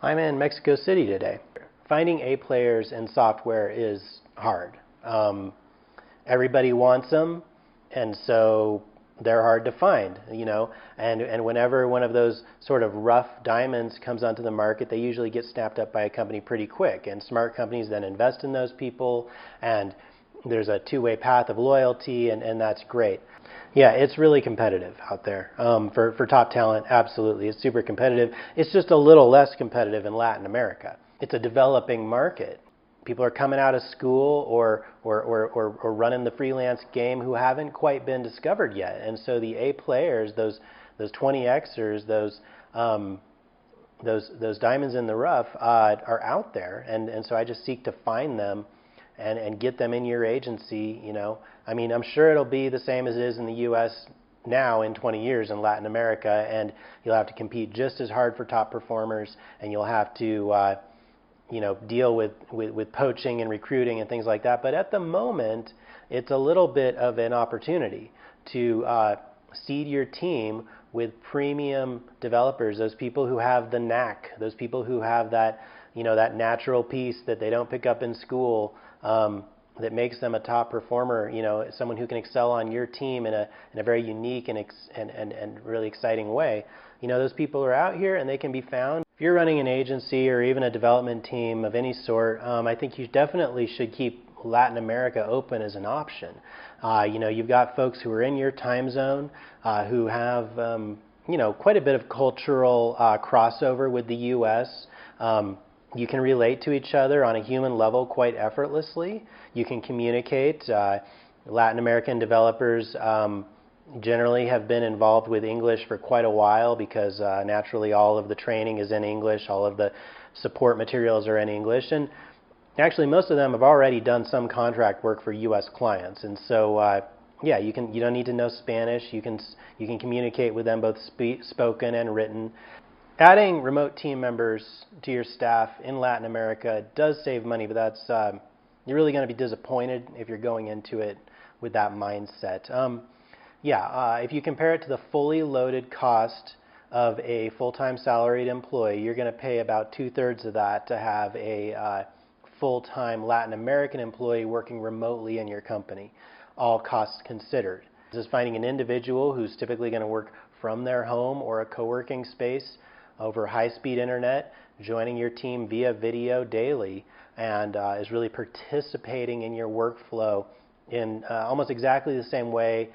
I'm in Mexico City today. Finding A players in software is hard. Everybody wants them, and so they're hard to find, and whenever one of those sort of rough diamonds comes onto the market, they usually get snapped up by a company pretty quick, and smart companies then invest in those people, and there's a two-way path of loyalty, and that's great. Yeah, it's really competitive out there. For top talent, absolutely. It's super competitive. It's just a little less competitive in Latin America. It's a developing market. People are coming out of school or running the freelance game who haven't quite been discovered yet. And so the A players, those 20Xers, those diamonds in the rough are out there. And so I just seek to find them and get them in your agency. I mean, I'm sure it'll be the same as it is in the U.S. now in 20 years in Latin America, and you'll have to compete just as hard for top performers, and you'll have to deal with poaching and recruiting and things like that. But at the moment, it's a little bit of an opportunity to seed your team with premium developers, those people who have the knack, those people who have that, that natural piece that they don't pick up in school, that makes them a top performer, someone who can excel on your team in a very unique and really exciting way. Those people are out here and they can be found. If you're running an agency or even a development team of any sort, I think you definitely should keep Latin America open as an option. You've got folks who are in your time zone who have quite a bit of cultural crossover with the U.S. You can relate to each other on a human level quite effortlessly. You can communicate. Latin American developers generally have been involved with English for quite a while because naturally all of the training is in English, all of the support materials are in English, and actually most of them have already done some contract work for U.S. clients. And so yeah, you don't need to know Spanish. You can communicate with them both spoken and written. Adding remote team members to your staff in Latin America does save money, but that's you're really going to be disappointed if you're going into it with that mindset. If you compare it to the fully loaded cost of a full-time salaried employee, you're going to pay about 2/3 of that to have a full-time Latin American employee working remotely in your company, all costs considered. This is finding an individual who's typically going to work from their home or a co-working space over high-speed internet, joining your team via video daily, and is really participating in your workflow in almost exactly the same way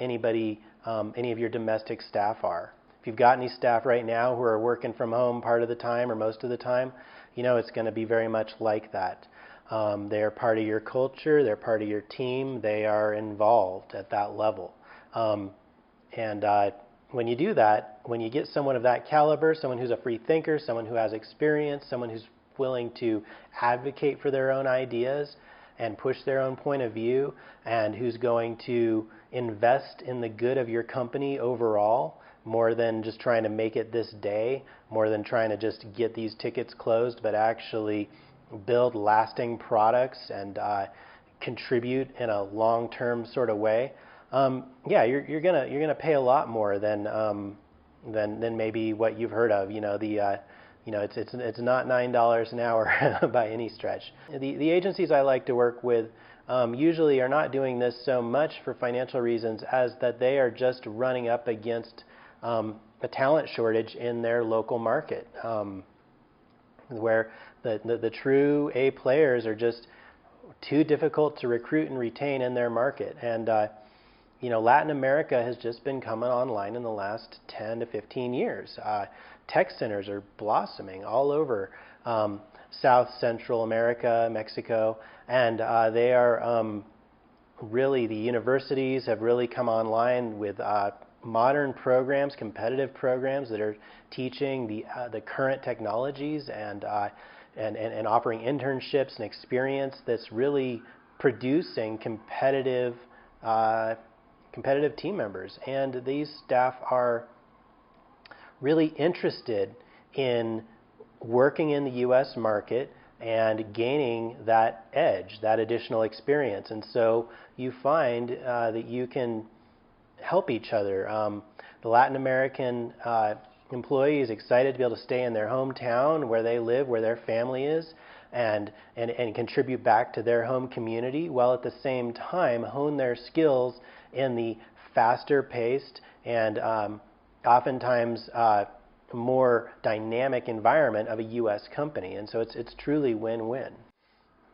any of your domestic staff are. If you've got any staff right now who are working from home part of the time or most of the time, it's going to be very much like that. They're part of your culture, they're part of your team, they are involved at that level. When you do that, when you get someone of that caliber, someone who's a free thinker, someone who has experience, someone who's willing to advocate for their own ideas and push their own point of view, and who's going to invest in the good of your company overall, more than just trying to make it this day, more than trying to just get these tickets closed, but actually build lasting products and contribute in a long-term sort of way. You're gonna pay a lot more than maybe what you've heard of. It's not $9 an hour by any stretch. The agencies I like to work with usually are not doing this so much for financial reasons as that they are just running up against a talent shortage in their local market, where the true A players are just too difficult to recruit and retain in their market. And Latin America has just been coming online in the last 10 to 15 years. Tech centers are blossoming all over South Central America, Mexico, and they are really, the universities have really come online with modern programs, competitive programs that are teaching the current technologies and offering internships and experience that's really producing competitive team members. And these staff are really interested in working in the U.S. market and gaining that edge, that additional experience. And so you find that you can help each other. The Latin American employees excited to be able to stay in their hometown where they live, where their family is, and contribute back to their home community, while at the same time hone their skills in the faster paced and oftentimes more dynamic environment of a U.S. company. And so it's truly win-win.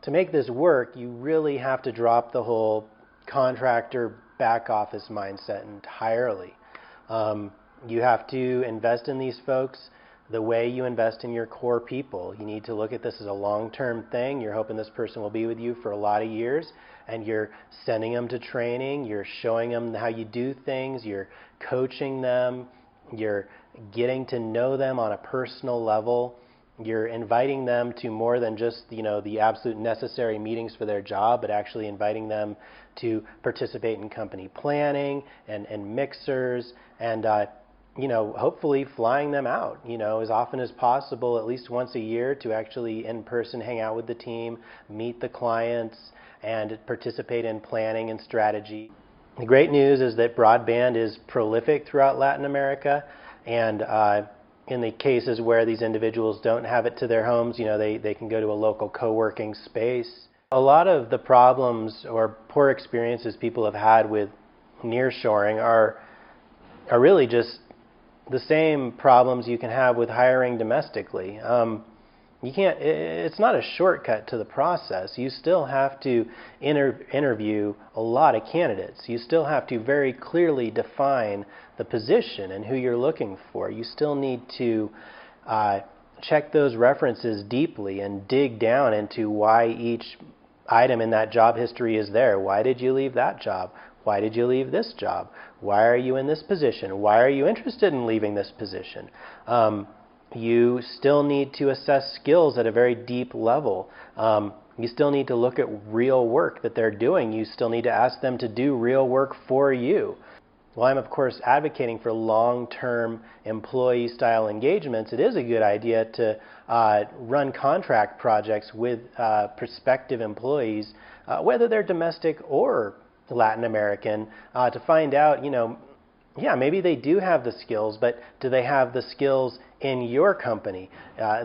To make this work, you really have to drop the whole contractor back office mindset entirely. You have to invest in these folks the way you invest in your core people. You need to look at this as a long-term thing. You're hoping this person will be with you for a lot of years, and you're sending them to training, you're showing them how you do things, you're coaching them, you're getting to know them on a personal level. You're inviting them to more than just, the absolute necessary meetings for their job, but actually inviting them to participate in company planning and mixers and, hopefully flying them out, as often as possible, at least once a year, to actually in person hang out with the team, meet the clients, and participate in planning and strategy. The great news is that broadband is prolific throughout Latin America, and in the cases where these individuals don't have it to their homes, they can go to a local co-working space. A lot of the problems or poor experiences people have had with nearshoring are really just the same problems you can have with hiring domestically. It's not a shortcut to the process. You still have to interview a lot of candidates. You still have to very clearly define the position and who you're looking for. You still need to check those references deeply and dig down into why each item in that job history is there. Why did you leave that job? Why did you leave this job? Why are you in this position? Why are you interested in leaving this position? You still need to assess skills at a very deep level. You still need to look at real work that they're doing. You still need to ask them to do real work for you. While I'm, of course, advocating for long-term employee-style engagements, it is a good idea to run contract projects with prospective employees, whether they're domestic or Latin American, to find out, maybe they do have the skills, but do they have the skills in your company?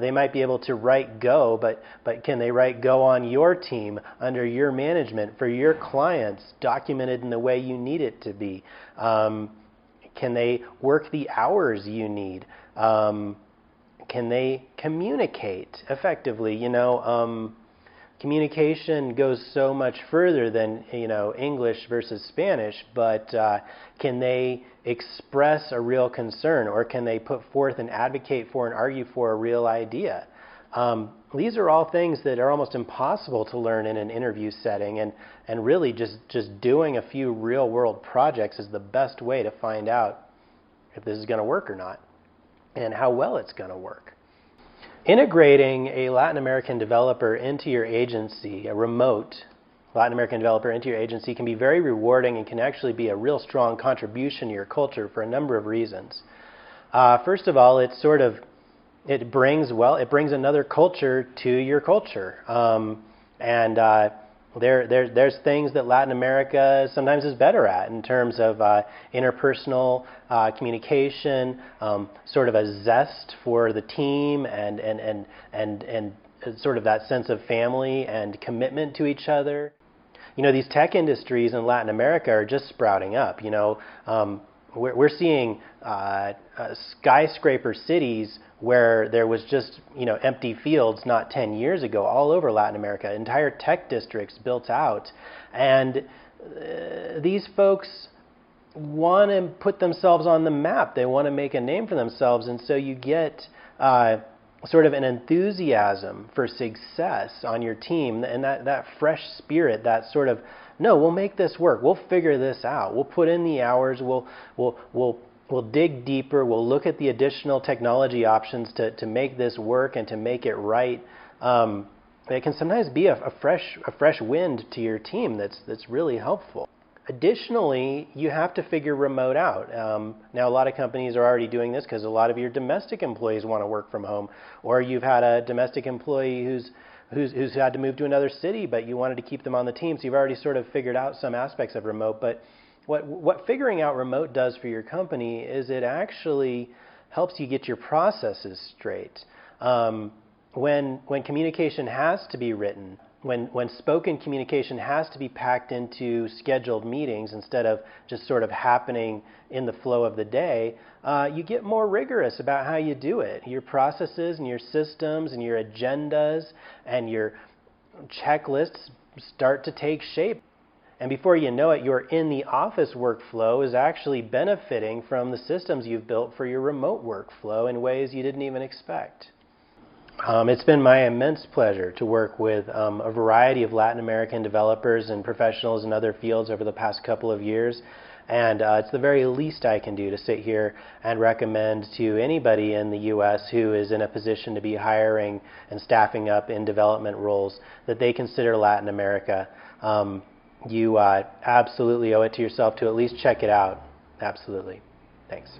They might be able to write Go, but can they write Go on your team, under your management, for your clients, documented in the way you need it to be? Can they work the hours you need? Can they communicate effectively? Communication goes so much further than English versus Spanish, but can they express a real concern, or can they put forth and advocate for and argue for a real idea? These are all things that are almost impossible to learn in an interview setting, and really just doing a few real world projects is the best way to find out if this is going to work or not, and how well it's going to work. Integrating a Latin American developer into your agency, a remote Latin American developer into your agency, can be very rewarding and can actually be a real strong contribution to your culture for a number of reasons. First of all, it brings another culture to your culture, there's things that Latin America sometimes is better at in terms of interpersonal communication, sort of a zest for the team, and sort of that sense of family and commitment to each other. These tech industries in Latin America are just sprouting up. We're seeing skyscraper cities where there was just empty fields not 10 years ago all over Latin America, entire tech districts built out, and these folks want to put themselves on the map. They want to make a name for themselves, and so you get sort of an enthusiasm for success on your team, and that fresh spirit, that sort of, no, we'll make this work. We'll figure this out. We'll put in the hours. We'll dig deeper. We'll look at the additional technology options to make this work and to make it right. It can sometimes be a fresh wind to your team that's really helpful. Additionally, you have to figure remote out. Now, a lot of companies are already doing this because a lot of your domestic employees want to work from home, or you've had a domestic employee who's had to move to another city, but you wanted to keep them on the team, so you've already sort of figured out some aspects of remote. But what figuring out remote does for your company is it actually helps you get your processes straight. When communication has to be written, when spoken communication has to be packed into scheduled meetings instead of just sort of happening in the flow of the day, you get more rigorous about how you do it. Your processes and your systems and your agendas and your checklists start to take shape. And before you know it, your in-the-office workflow is actually benefiting from the systems you've built for your remote workflow in ways you didn't even expect. It's been my immense pleasure to work with a variety of Latin American developers and professionals in other fields over the past couple of years. And it's the very least I can do to sit here and recommend to anybody in the U.S. who is in a position to be hiring and staffing up in development roles that they consider Latin America. You absolutely owe it to yourself to at least check it out. Absolutely. Thanks.